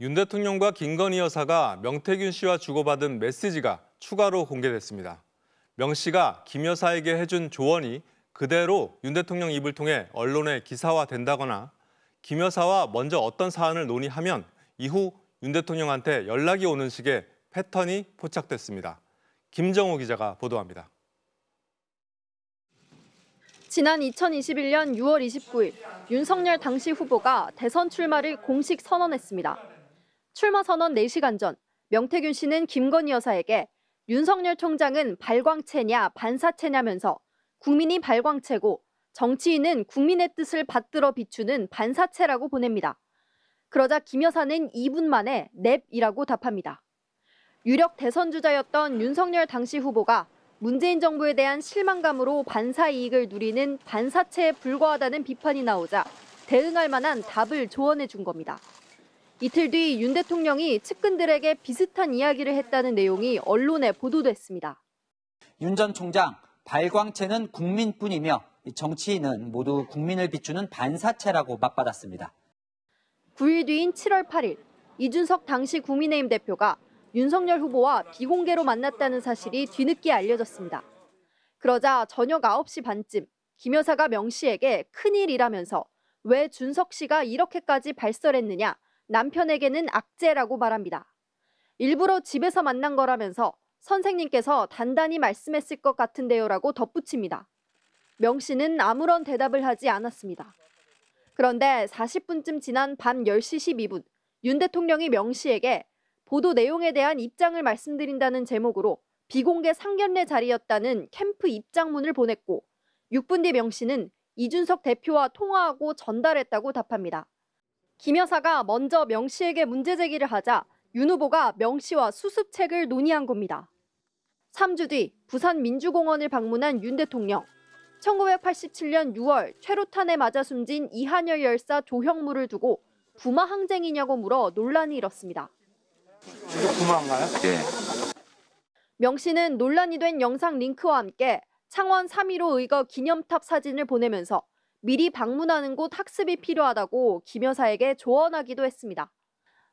윤 대통령과 김건희 여사가 명태균 씨와 주고받은 메시지가 추가로 공개됐습니다. 명 씨가 김 여사에게 해준 조언이 그대로 윤 대통령 입을 통해 언론에 기사화된다거나 김 여사와 먼저 어떤 사안을 논의하면 이후 윤 대통령한테 연락이 오는 식의 패턴이 포착됐습니다. 김정호 기자가 보도합니다. 지난 2021년 6월 29일 윤석열 당시 후보가 대선 출마를 공식 선언했습니다. 출마 선언 4시간 전 명태균 씨는 김건희 여사에게 윤석열 총장은 발광체냐 반사체냐면서 국민이 발광체고 정치인은 국민의 뜻을 받들어 비추는 반사체라고 보냅니다. 그러자 김 여사는 2분 만에 넵이라고 답합니다. 유력 대선 주자였던 윤석열 당시 후보가 문재인 정부에 대한 실망감으로 반사 이익을 누리는 반사체에 불과하다는 비판이 나오자 대응할 만한 답을 조언해 준 겁니다. 이틀 뒤 윤 대통령이 측근들에게 비슷한 이야기를 했다는 내용이 언론에 보도됐습니다. 윤 전 총장, 발광체는 국민뿐이며 정치인은 모두 국민을 비추는 반사체라고 맞받았습니다. 9일 뒤인 7월 8일, 이준석 당시 국민의힘 대표가 윤석열 후보와 비공개로 만났다는 사실이 뒤늦게 알려졌습니다. 그러자 저녁 9시 반쯤 김 여사가 명 씨에게 큰일이라면서 왜 준석 씨가 이렇게까지 발설했느냐, 남편에게는 악재라고 말합니다. 일부러 집에서 만난 거라면서 선생님께서 단단히 말씀했을 것 같은데요라고 덧붙입니다. 명 씨는 아무런 대답을 하지 않았습니다. 그런데 40분쯤 지난 밤 10시 12분, 윤 대통령이 명 씨에게 보도 내용에 대한 입장을 말씀드린다는 제목으로 비공개 상견례 자리였다는 캠프 입장문을 보냈고 6분 뒤 명 씨는 이준석 대표와 통화하고 전달했다고 답합니다. 김 여사가 먼저 명 씨에게 문제 제기를 하자 윤 후보가 명 씨와 수습책을 논의한 겁니다. 3주 뒤 부산 민주공원을 방문한 윤 대통령. 1987년 6월 최루탄에 맞아 숨진 이한열 열사 조형물을 두고 부마 항쟁이냐고 물어 논란이 일었습니다. 이거 부마인가요? 예. 명 씨는 논란이 된 영상 링크와 함께 창원 3.15 의거 기념탑 사진을 보내면서 미리 방문하는 곳 학습이 필요하다고 김 여사에게 조언하기도 했습니다.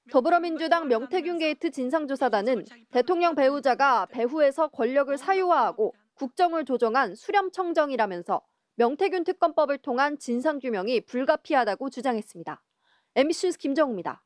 더불어민주당 명태균 게이트 진상조사단은 대통령 배우자가 배후에서 권력을 사유화하고 국정을 조정한 수렴청정이라면서 명태균 특검법을 통한 진상규명이 불가피하다고 주장했습니다. MBC 뉴스 김정우입니다.